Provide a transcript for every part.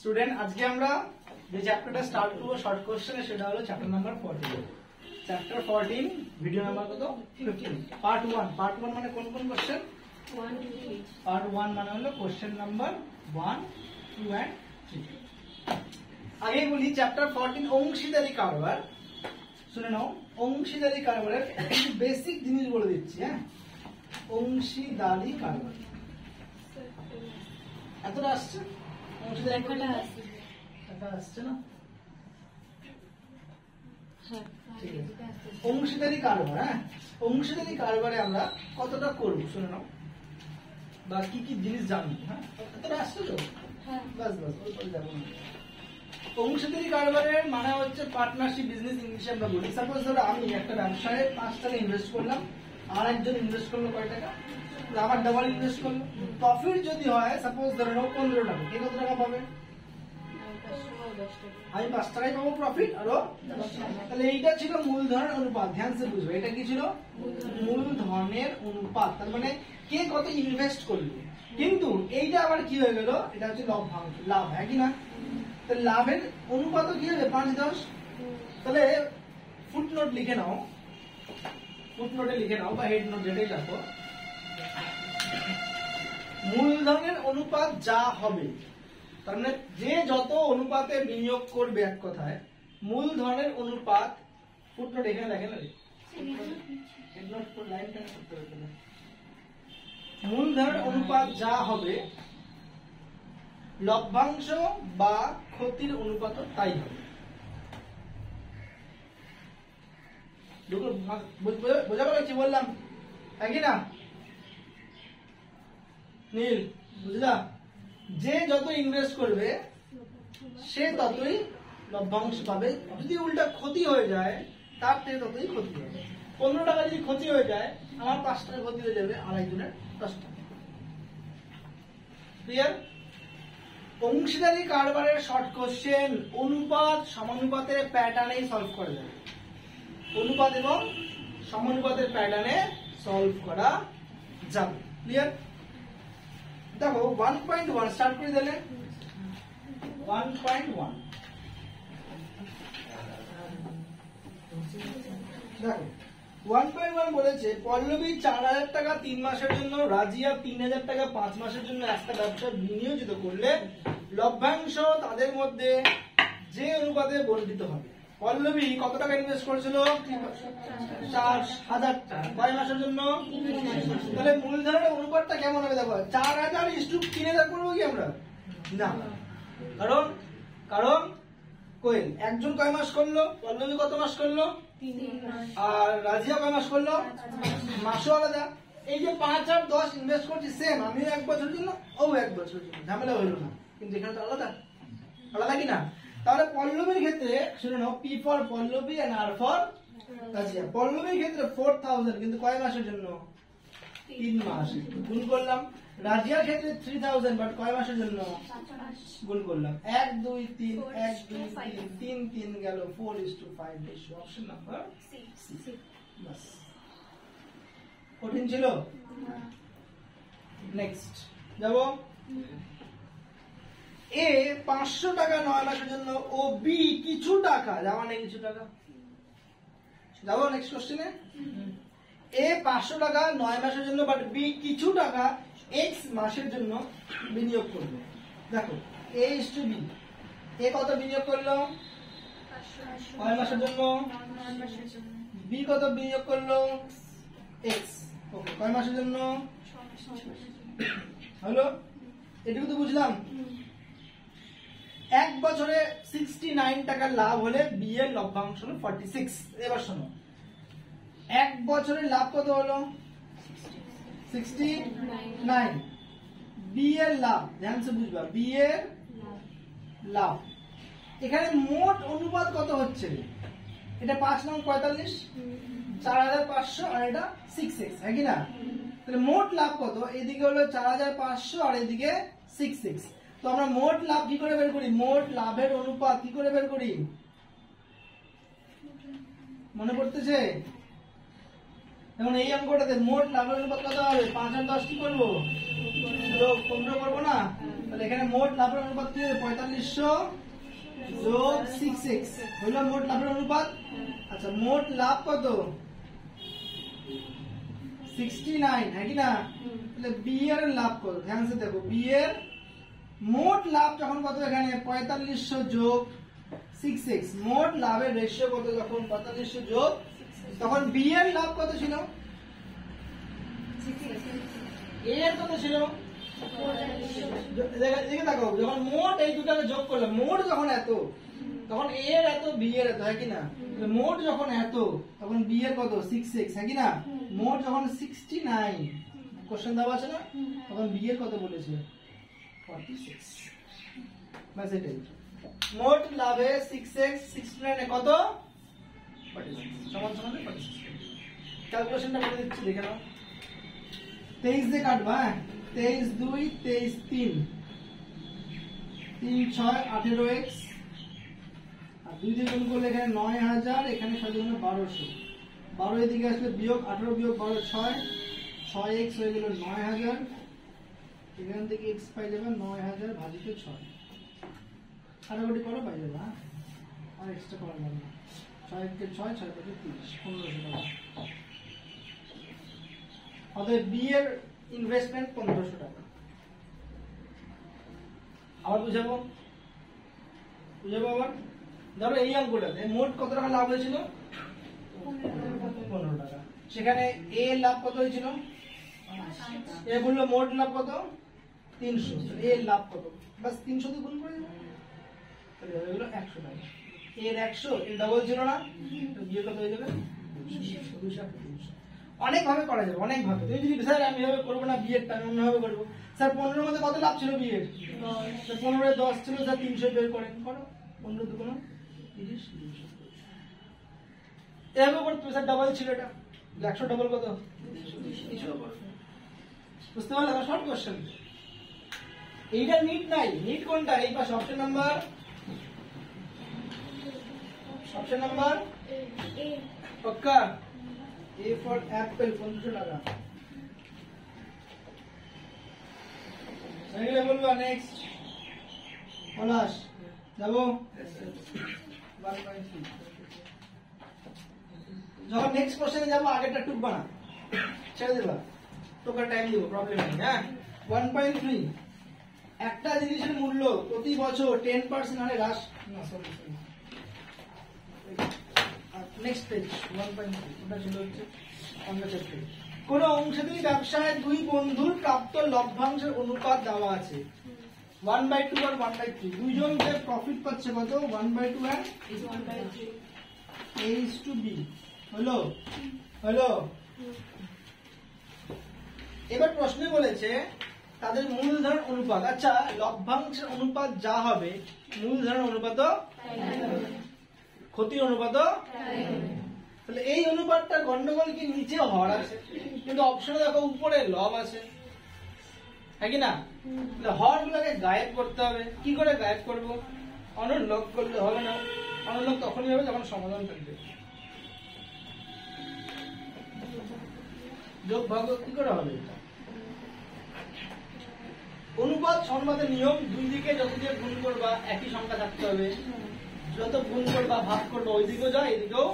Student আজকে আমরা যে চ্যাপ্টারটা স্টার্ট করব শর্ট কোশ্চেনে সেটা হলো chapter number 14। Chapter 14 video number কত 15 পার্ট 1 মানে কোন কোন কোশ্চেন 1 2 3 পার্ট 1 মানে হলো কোশ্চেন নাম্বার 1 2 এন্ড 3। আগে বলি চ্যাপ্টার 14 অংশীদারি কারবার। শুনে নাও, অংশীদারি কারবারের একটু বেসিক জিনিস বলে দিচ্ছি। হ্যাঁ, অংশীদারি কারবার এতটা আসছে, অংশীদারি কারবার আসছে না? ঠিক আছে, অংশীদারি কারবার। হ্যাঁ, অংশীদারি কারবারে আমরা কতটা করব শুনে নাও, বা কি কি জিনিস জানবো। হ্যাঁ, এতটা আসছে তো? বাস বাস, ওই করে যাবো না। অংশীদারি কারবারের মানে হচ্ছে পার্টনারশিপ বিজনেস, ইংলিশে আমরা বলি। সাপোজ ধরো আমি একটা ব্যবসায় 5 টাকা ইনভেস্ট করলাম, আর একজন ইনভেস্ট করলো কয় টাকা, আবার ডাবল ইনভেস্ট করলো। প্রফিট যদি হয় সাপোজ ধরে নাও 15 টাকা, কে কত টাকা পাবে? আমি 5 টাকাই পাবো প্রফিট, আরো 10 টাকা। তাহলে এইটা ছিল মূলধনের অনুপাত। ধ্যান সে বুঝবে, এটা কি ছিল? মূলধনের অনুপাত, তার মানে কে কত ইনভেস্ট করলো। কিন্তু এইটা আবার কি হয়ে গেল, এটা হচ্ছে লভ্যাংশ, লাভ, হ্যাঁ কি না? তাহলে লাভের অনুপাত কি হবে 5-10। তাহলে ফুটনোট লিখে নাও, ফুটনোটে লিখে নাও বা হেড নোট যেটাই রাখো, মূলধনের অনুপাত যা হবে, তার মানে যে যত অনুপাতে বিনিয়োগ করবে, এক কথায় মূলধনের অনুপাত। ফুটনোট এখানে দেখেন, হেড নোট তো লাইনটা করতে হবে। মূলধনের অনুপাত যা হবে, লভ্যাংশ বা ক্ষতির অনুপাত তাই হবে। বোঝা গেল কি বললাম, একই না? নীল বুঝলা? যে যত ইনভেস্ট করবে সে ততই লভ্যাংশ পাবে। যদি উল্টা ক্ষতি হয়ে যায়, তার থেকে ততই ক্ষতি হবে। 15 টাকা যদি ক্ষতি হয়ে যায়, আমার 5 টাকা ক্ষতি হয়ে যাবে, আর একজনের 10 টাকা। ক্লিয়ার? অংশীদারি কারবারের শর্ট কোশ্চেন অনুপাত সমানুপাতের প্যাটার্নে সলভ করা যাবে। অনুপাত এবং সমানুপাতের প্যাটার্নে সলভ করা যাবে। ক্লিয়ার? দেখো 1.1 স্টার্ট করে দিলে। 1.1 দেখো 1.1 বলেছে পল্লবী 4000 টাকা 3 মাসের জন্য, রাজিয়া 3000 টাকা 5 মাসের জন্য একটা ব্যবসায় বিনিয়োজিত করলে লভ্যাংশ তাদের মধ্যে যে অনুপাতে বণ্টিত হবে। পল্লবী কত টাকা ইনভেস্ট করেছিল? 4000 টাকা। কয় মাসের জন্য? তাহলে মূলধনের অনুপাতটা কেমন হবে দেখো, 4000:3000 করবো কি আমরা? না, কারণ কোয়েল একজন কয় মাস করলো, পল্লবী কত মাস করলো, আর রাজিয়া কয় মাস করলো, মাসও আলাদা। এই যে 5 আর 10 ইনভেস্ট করছি সেম, আমিও 1 বছরের জন্য, ও 1 বছরের জন্য, ঝামেলা হলো না। কিন্তু এখানে তো আলাদা, আলাদা কি না? তাহলে পল্লবীর ক্ষেত্রে শুনে নাও, P for Pallavi and R for Razia. পল্লবীর ক্ষেত্রে 4000, কিন্তু কয় মাসের জন্য? 3 মাস। গুণ করলাম। রাজিয়ার ক্ষেত্রে 3000, বাট কয় মাসের জন্য? গুণ করলাম। 1 2 3 1 2 3 3 3 গেল 4:5 রেশিও। Option number C. বাস, কঠিন ছিল? নেক্সট যাব। এ 500 টাকা 9 মাসের জন্য ও বি কিছু টাকা, যাওয়া নেই কিছু টাকা, যাবো নেক্সট কোশ্চেনে। এ 500 টাকা 9 মাসের জন্য, বাট বি কিছু টাকা x মাসের জন্য বিনিয়োগ করবে। দেখো a is to b, এ কত বিনিয়োগ করলো 9 মাসের জন্য, বি কত বিনিয়োগ করলো x, ওকে, কয় মাসের জন্য? হলো, এটুকু তো বুঝলাম। 1 বছরে 69 টাকার লাভ হলে বি এর লভ্যাংশ হলো 46। এবার শোনো, 1 বছরের লাভ কত হলো? 69। বি এর লাভ, ধ্যান সে বুঝবা, বি এর লাভ। এখানে মোট অনুপাত কত হচ্ছে? এটা 5 নং 45, 4500, আর এটা 6x, হ্যাঁ কি না? তাহলে মোট লাভ কত? এদিকে হলো 4500 আর এদিকে 6x। তো আমরা মোট লাভ কি করে বের করি? মোট লাভের অনুপাত কি করে বের করি? মনে পড়তেছে? এখন এই অঙ্কটাতে মোট লাভের অনুপাত কত হবে? 5 আর 10 কি করবো? 15 করবো না? তাহলে এখানে মোট লাভের অনুপাত কি 4500 যোগ 6x হলো মোট লাভের অনুপাত। আচ্ছা মোট লাভ কত 69 হ্যাঁ কি না? তাহলে বি এর লাভ কত? ধ্যান से দেখো বি এর মোট লাভ যখন কত এখানে 4500 যোগ 6x মোট লাভের রেশিও কত যখন 4500 যোগ তখন বি এর লাভ কত ছিল? এ এর কত ছিল? দেখে দেখো যখন মোট এই দুটাকে যোগ করলে মোট যখন এত তখন এ এর এত বি এর এত হ্যাঁ কি না? মোট যখন এত তখন বি এর কত 6x হ্যাঁ কি না? মোট যখন 69 কোশ্চেন দেওয়া আছে না তখন বি এর কত বলেছে 46 বাস এটাই মোট লাভে 6x 69 এ কত 46 সমান সমান 46 ক্যালকুলেশনটা করে দিচ্ছি দেখে নাও 23 দিয়ে কাটবা 23 2 23 3 3 6 18x আর 2 দিয়ে গুণ করলে এখানে 9000 এখানে 6 দিয়ে 1200 12 এদিকে আসলে বিয়োগ 18 বিয়োগ 12 6 6x হয়ে গেল 9000 এখান থেকে x পাই যাবে 9000 ভাজিত 6 কাটাকুটি করো পাই যাবে হ্যাঁ আর এক্সট্রা করা লাগবে না 6 কে 6 6 কে 30 1500 টাকা অতএব বি এর ইনভেস্টমেন্ট 1500 টাকা। আবার বুঝাবো আবার ধরো এই অঙ্কটাতে মোট কত টাকা লাভ হয়েছিল 15 টাকা সেখানে এ লাভ কত হয়েছিল এ বললো মোট লাভ কত 300 এ লাভ কত বাস 300 দিয়ে গুণ করে দেবো তাহলে হয়ে গেল 100 টাকা এর 100 এর ডাবল ছিল না তো বিয়ে কত হয়ে যাবে 200 অনেক ভাবে করা যাবে অনেক ভাবে তুমি যদি স্যার আমি এভাবে করব না বিয়ের টাইম অন্যভাবে করব স্যার 15 এর মধ্যে কত লাভ ছিল বিয়ের 10 15 এ 10 ছিল স্যার 300 বের করেন করো 15 দুগুণ 30 200 এভাবে করতে স্যার ডাবল ছিল এটা 100 ডাবল কত 200 বুঝতে পারলে না শর্ট কোশ্চেন এইটা নিট নাই নিট কোনটা এই পাশে অপশন নাম্বার এ পক্কা A for apple 1500 টাকা এগুলো বলবো নেক্সট পলাশ যাবো 1.3 যখন নেক্সট কোশ্চেনে যাবো আগেরটা টুকবা না ছেড়ে দেবা তোকে টাইম দিব প্রবলেম নেই হ্যাঁ 1.3 একটা জিনিসের মূল্য প্রতি বছর 10% হারে হ্রাস না সরি নেক্সট পেজ 1.3 এটা ছিল হচ্ছে অন্য চ্যাপ্টার কোন অংশীদারি ব্যবসায় দুই বন্ধুর প্রাপ্ত লভ্যাংশের অনুপাত দেওয়া আছে 1/2 আর 1/3 দুইজন যে প্রফিট পাচ্ছে কত 1/2 আর 1/3 A/B হলো এবার প্রশ্নে বলেছে তাদের মূলধন অনুপাত আচ্ছা লভ্যাংশের অনুপাত যা হবে মূলধনের অনুপাতও ক্ষতির অনুপাতও তাহলে এই অনুপাতটা গন্ডগোল কি নিচে হর আছে কিন্তু অপশনে দেখো উপরে লব আছে হ্যাঁ কি না তাহলে হর গুলোকে গায়েব করতে হবে কি করে গায়েব করব অনুলোপ করলে হবে না অনুলোপ তখনই হবে যখন সমাধান থাকবে যোগ ভাগ কি করে হবে অনুপাত সমানুপাতের নিয়ম দুই দিকে যত দিয়ে গুণ করবা একই সংখ্যা থাকতে হবে যত গুণ করবা ভাগ করবা ওই দিকেও যায় এদিকেও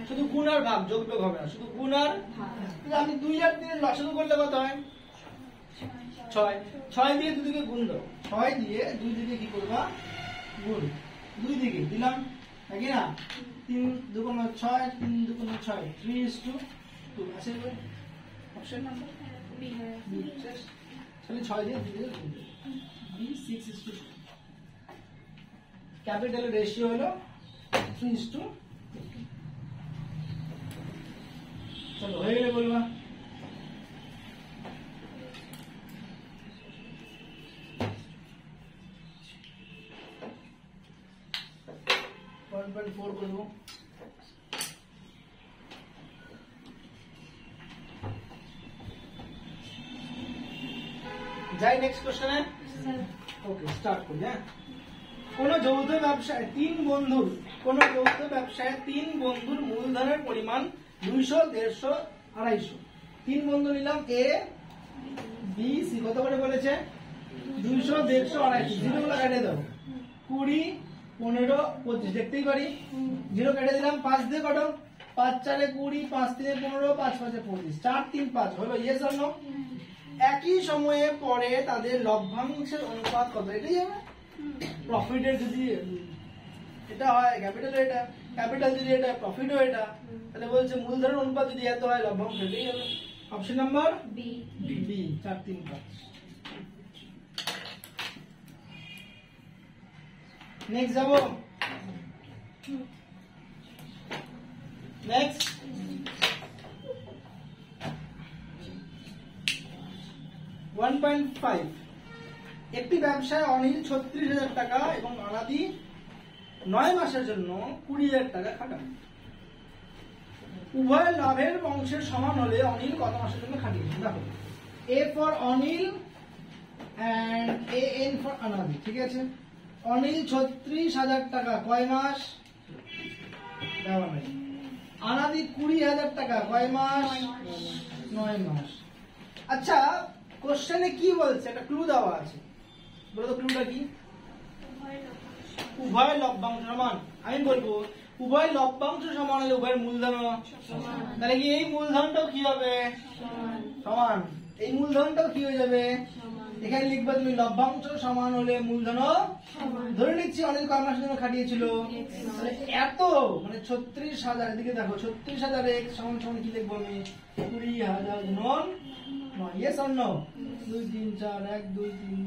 শুধু গুণ আর ভাগ যোগ বিয়োগ হবে না শুধু গুণ আর আমি 2 আর 3 এর লসাগু করলে কত হয় 6 দিয়ে দুদিকে গুণ দাও 6 দিয়ে দুই দিকে কি করবা গুণ দুই দিকে দিলাম নাকি না 3 দুগুণ 6 3 দুগুণ 6 3:2 আছে অপশন নাম্বার বি তাহলে 6 দিয়ে দুই দিকে গুণ বি 6:2 ক্যাপিটাল রেশিও হলো 3:2 চলো হয়ে গেলে বলবা .4 করবো যাই নেক্সট কোশ্চেনে ওকে স্টার্ট করি হ্যাঁ কোন যৌথ ব্যবসায় তিন বন্ধুর মূলধনের পরিমাণ 200 150 250 তিন বন্ধু নিলাম এ বি সি কত করে বলেছে 200, 150, 250, জিরো গুলো কেটে দাও। 20, 15, 25 দেখতেই পারি, জিরো কেটে দিলাম। 5 দিয়ে কাটো, 5 4 20, 5 3 15, 5 5 25, 4 3 5 হলো। Yes or no? একই সময়ে পরে তাদের লভ্যাংশের অনুপাত কত? এটাই হবে প্রফিটের। যদি এটা হয় ক্যাপিটাল, এটা ক্যাপিটাল, যদি এটা প্রফিটও এটা, তাহলে বলছে মূলধনের অনুপাত যদি এত হয় লভ্যাংশ এটাই হবে। Option number B. B, 4 3 5। Next যাবো। নেক্সট 1.5। একটি ব্যবসায় অনিল 36,000 টাকা এবং অনাদি 9 মাসের জন্য 20,000 টাকা খাটান। উভয় লাভের অংশের সমান হলে অনিল কত মাসের জন্য খাটিয়েছেন? দেখো, A for Anil and A N for Anadi, ঠিক আছে? অনিল 36,000 টাকা কয় মাস? দেওয়া নাই। অনাদি 20,000 টাকা কয় মাস? 9 মাস। আচ্ছা, কোশ্চেনে কি বলছে? একটা ক্লু দেওয়া আছে, বলো তো ক্লুটা কি? উভয় লভ্যাংশ সমান। আমি বলবো উভয় লভ্যাংশ সমান হলে উভয়ের মূলধন সমান। তাহলে কি এই মূলধনটাও কি হবে? সমান। এই মূলধনটাও কি হয়ে যাবে? সমান। এখানে লিখবে তুমি লভ্যাংশ সমান হলে মূলধনও সমান। ধরে নিচ্ছি অনেক কয় মাসের জন্য খাটিয়েছিল। X তাহলে এত মানে 36,000, এদিকে দেখো 36,000 x সমান সমান কি লিখবো আমি? 20,000 গুণন 9। Yes or no? 2 3 4 1 2 3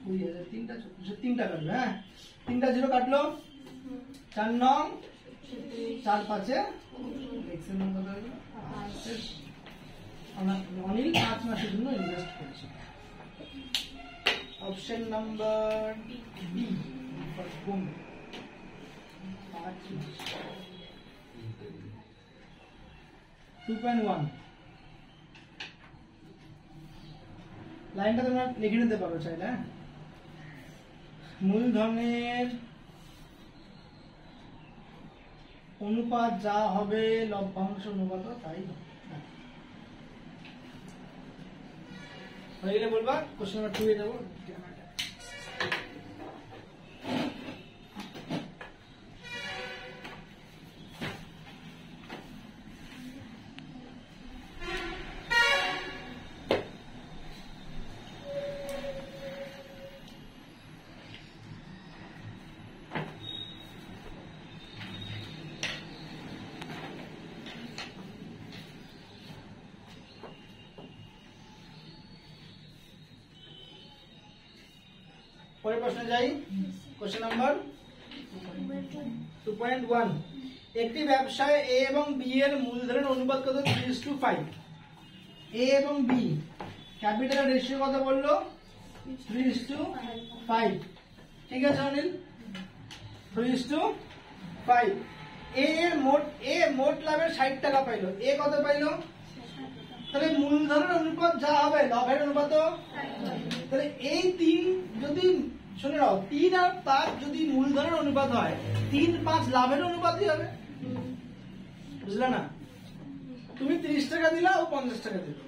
20,000, তিনটা কাটলো। হ্যাঁ, 3টা জিরো কাটলো। 4 9 4 5 x এর মান কত হলো? 5। অনিল 5 মাসের জন্য ইনভেস্ট করছে। অপশন নাম্বার বি ফর কোন 5 মাস। 2.1 লাইনটা তোমরা লিখে নিতে পারো চাইলে। হ্যাঁ, মূলধনের অনুপাত যা হবে লভ্যাংশ অনুপাত তাই হবে। হয়ে গেলে বলবা। কোশ্চেন নাম্বার 2 এ যাবো। পরের প্রশ্নে যাই। Question number 2.1। একটি ব্যবসায় এ এবং বি এর মূলধনের অনুপাত কত? 3:5। এ এবং বি ক্যাপিটালের রেশিও কত বললো? 3:5। ঠিক আছে অনিল, 3:5। এ মোট লাভের 60 টাকা পাইলো। এ কত পাইলো? তাহলে মূলধনের অনুপাত যা হবে লাভের অনুপাত। তাহলে এই 3 যদি শুনে নাও, 3 আর 5 যদি মূলধনের অনুপাত হয়, 3 5 লাভের অনুপাতই হবে। বুঝলে না? তুমি 30 টাকা দিলা ও 50 টাকা দিল,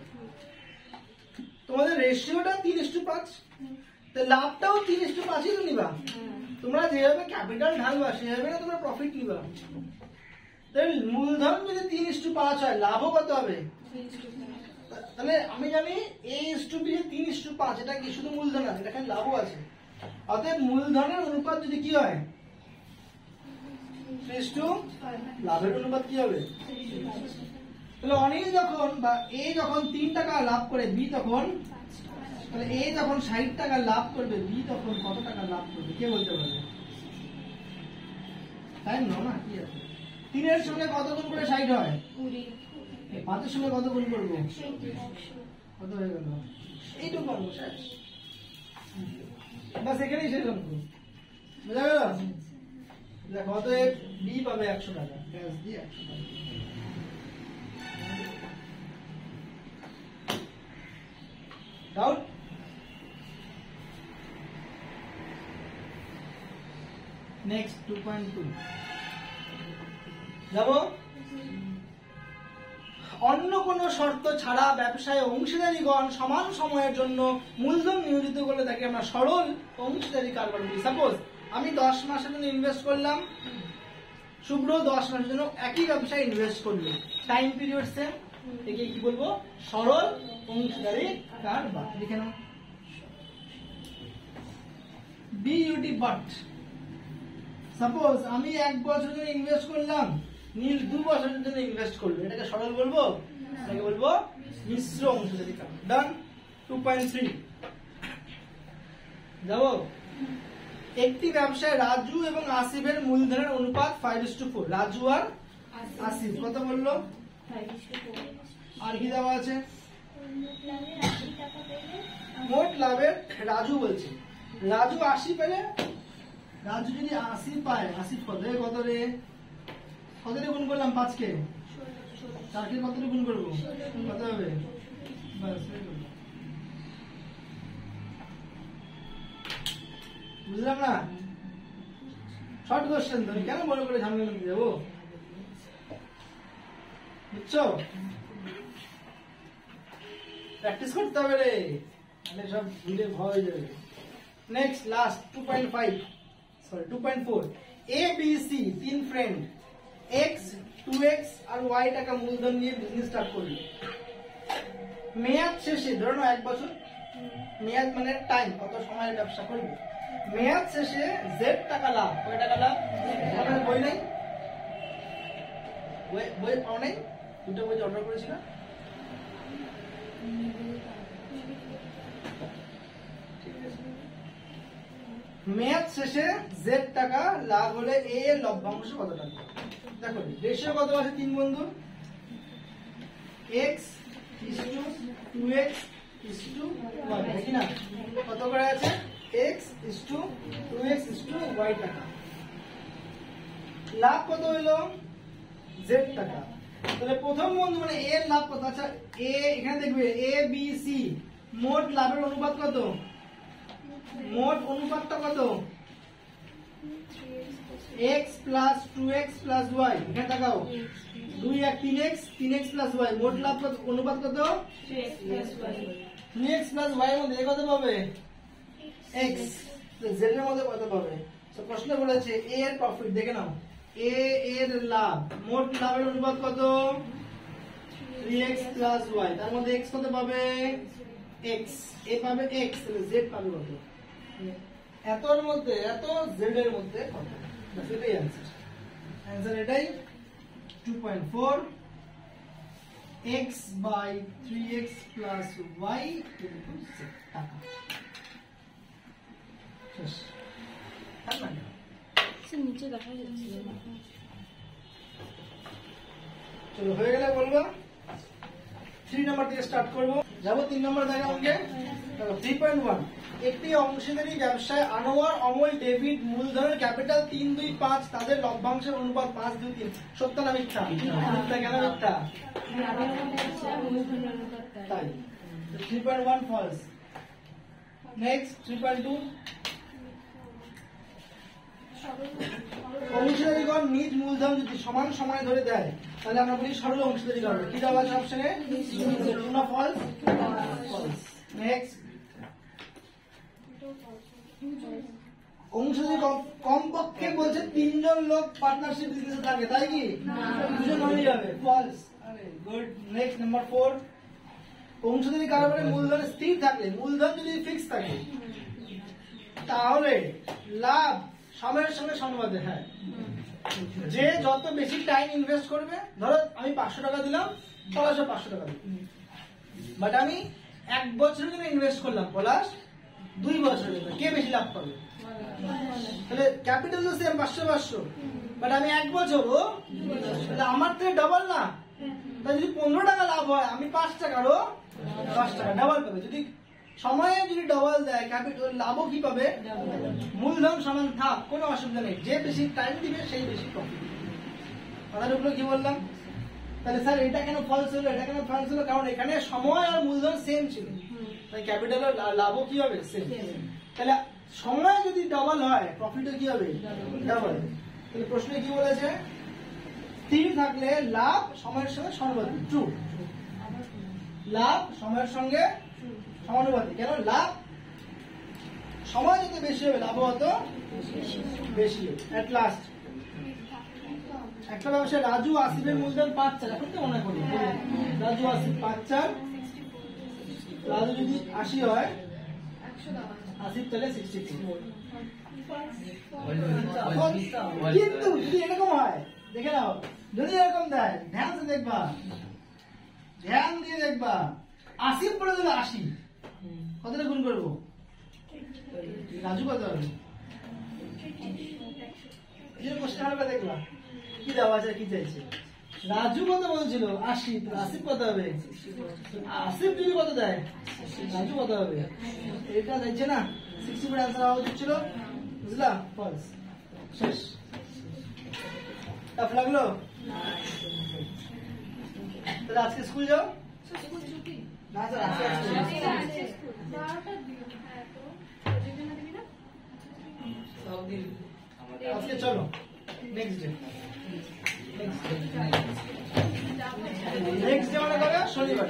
তোমাদের রেশিওটা 3:5, তো লাভটাও 3:5ই তো নিবা। তোমরা যেভাবে ক্যাপিটাল ঢালবা সেভাবে না তোমরা প্রফিট নিবা। তাহলে মূলধন যদি 3:5 হয়, লাভও কত হবে? তাহলে আমি জানি A:B 3:5, এটা কি শুধু মূলধন আছে, এটা এখানে লাভও আছে। অতএব মূলধনের অনুপাত যদি কি হয়? 3:5। লাভের অনুপাত কি হবে? তাহলে অনিল যখন বা এ যখন 3 টাকা লাভ করে, বি তখন, তাহলে এ যখন 60 টাকা লাভ করবে, বি তখন কত টাকা লাভ করবে কে বলতে পারবে? তাই না? কি আছে? 3 এর সঙ্গে কত গুণ করে 60 হয়? 5 এর সঙ্গে কত গুণ করবো? কত হয়ে গেল? এইটুকু অঙ্ক শেষ। বাস এখানেই শেষ অঙ্ক। বুঝা গেল? দেখো অতএব বি পাবে 100 টাকা, ক্যাশ দিয়ে 100 টাকা। ডাউট? নেক্সট 2.2 যাবো। অন্য কোনো শর্ত ছাড়া ব্যবসায় অংশীদারিগণ সমান সময়ের জন্য মূলধন নিয়োজিত করলে তাকে আমরা সরল অংশীদারি কারবার বলি। সাপোজ আমি 10 মাসের জন্য ইনভেস্ট করলাম, শুভ্র 10 মাসের জন্য একই ব্যবসায় ইনভেস্ট করলো, টাইম পিরিয়ড সেম, একে কি বলবো? সরল অংশীদারি কারবার। লিখে নাও বিইউটি। বাট সাপোজ আমি 1 বছরের জন্য ইনভেস্ট করলাম, নীল 2 বছরের জন্য ইনভেস্ট করলো, এটাকে সরল বলবো? এটাকে বলবো মিশ্র অংশীদারি কারবার। ডান। 2.3 যাবো। একটি ব্যবসায় রাজু এবং আসিফের মূলধনের অনুপাত 5:4। রাজু আর আসিফ কত বললো? 5:4 আর কি দেওয়া আছে? মোট লাভের রাজু বলছে, রাজু 80 পেলে, রাজু যদি 80 পায়, আসিফ কত কত রে? কত রে গুণ করলাম? 5 কে 4 কে কত রে গুণ করবো? কত হবে? বাস বুঝলাম না? শর্ট কোশ্চেন তো, কেন বড় করে ঝামেলা নিয়ে যাবো? বুঝছো? প্র্যাকটিস করতে হবে রে, তাহলে সব ভুলে ভয় হয়ে যাবে। Next last 2.4। A B C 3 friend x 2x আর y টাকা মূলধন নিয়ে বিজনেস স্টার্ট করলো। মেয়াদ শেষে, ধরো 1 বছর, মেয়াদ মানে টাইম, কত সময়ের ব্যবসা করবে। মেয়াদ শেষে z টাকা লাভ। কয় টাকা লাভ? আমাদের বই নেই, বই পাও নাই? দুটো বই অর্ডার করেছিল। মেয়াদ শেষে z টাকা লাভ হলে a এর লভ্যাংশ কত টাকা? দেখো রেশিও কত আছে 3 বন্ধু? x 2x 1, দেখি না কত করে আছে? x 2x 1 টাকা। লাভ কত হলো? z টাকা। তাহলে প্রথম বন্ধু মানে a এর লাভ কত? আচ্ছা a এখানে দেখবে a b c মোট লাভের অনুপাত কত? মোট অনুপাতটা কত? x plus 2x plus y। এখানে তাকাও, 2 আর 3x 3x plus y, মোট লাভ কত? অনুপাত কত? 3x plus y। 3x plus y এর মধ্যে কত পাবে? x। তো z এর মধ্যে কত পাবে? তো প্রশ্ন বলেছে a এর প্রফিট, দেখে নাও a এর লাভ, মোট লাভের অনুপাত কত? 3x plus y, তার মধ্যে x কত পাবে? x, a পাবে x, তাহলে z পাবে কত? এতর মধ্যে এত, z এর মধ্যে কত? বাস এটাই অ্যানসার। অ্যানসার এটাই 2.4 x by 3x plus y equals z টাকা। শেষ। স্যার নিচে দেখা যাচ্ছে না। চলো হয়ে গেলে বলবো। 3 নাম্বার থেকে স্টার্ট করব। যাবো 3 নাম্বার দেখা অঙ্কে। 3.1 একটি অংশীদারি ব্যবসায় আনোয়ার, অমল, ডেভিড মূলধনের ক্যাপিটাল 3, 2, 5, তাদের লভ্যাংশের অনুপাত 5, 2, 3। সত্য না মিথ্যা? মিথ্যা। কেন মিথ্যা? তাই 3.1 ফলস। নেক্সট 3.2 অংশীদারিগণ নিজ মূলধন যদি সমান সময় ধরে দেয় তাহলে আমরা বলি সরল অংশীদারি কারবার। কি দেওয়া আছে অপশনে? True false? ফলস। নেক্সট অংশীদারি কমপক্ষে বলছে 3 জন লোক পার্টনারশিপ বিজনেসে থাকে, তাই কি? 2 জন হয়ে যাবে। ফলস। আরে গুড। নেক্সট নাম্বার 4 অংশীদারি কারবারে মূলধন স্থির থাকলে, মূলধন যদি ফিক্স থাকে তাহলে লাভ সময়ের সঙ্গে সমানুপাতে। হ্যাঁ, যে যত বেশি টাইম ইনভেস্ট করবে, ধরো আমি 500 টাকা দিলাম, পলাশ 500 টাকা দিল, বাট আমি 1 বছরের জন্য ইনভেস্ট করলাম, পলাশ 2 বছরের জন্য, কে বেশি লাভ পাবে? তাহলে ক্যাপিটাল তো সেম 500, বাট আমি 1 বছর, ও তাহলে আমার থেকে ডাবল না? তাই যদি 15 টাকা লাভ হয়, আমি 5 টাকারও 5 টাকা ডাবল পাবে। যদি সময়ে যদি ডাবল দেয়, ক্যাপিটাল লাভও কি পাবে? মূলধন সমান থাক, কোনো অসুবিধা নেই, যে বেশি টাইম দিবে সেই বেশি প্রফিট। কথার উপরে কি বললাম? তাহলে স্যার এটা কেন ফলস হলো, এটা কেন ফলস হলো? কারণ এখানে সময় আর মূলধন সেম ছিল, তাই ক্যাপিটালের লাভও কি হবে? সেম। তাহলে সময় যদি ডাবল হয়, প্রফিটও কি হবে? ডাবল। তাহলে প্রশ্নে কি বলেছে? স্থির থাকলে লাভ সময়ের সঙ্গে সমানুপাতিক। ট্রু। লাভ সময়ের সঙ্গে সমানুপাতিক। কেন? লাভ সময় যত বেশি হবে লাভ তত বেশি হবে। এট লাস্ট একটা ব্যবসায় রাজু আসিফের মূলধন 5,400। এখন তো মনে করি রাজু আসিফ 5,400, রাজু যদি 80 হয়, আসিফ তাহলে 64। কিন্তু যদি এরকম হয়, দেখে নাও, যদি এরকম দেয়, ধ্যান দিয়ে দেখবা, ধ্যান দিয়ে দেখবা, আসিফ পড়ে দিলে 80, কতটা গুণ করবো? রাজু কত হবে? কোশ্চেন হবে, দেখবা কি দেওয়া আছে, কি চাইছে। রাজু কত বলছিল? 80, আসিফ কত হবে? আসিফ যদি কত দেয়, রাজু কত হবে? এটা দেখছে না, 60 অ্যান্সার হওয়া উচিত ছিল। বুঝলা? ফলস। শেষ। টাফ লাগলো? তাহলে আজকে স্কুল যাও না? স্যার আজকে চলো নেক্সট ডে। নেক্সট ডে মানে কবে? শনিবার।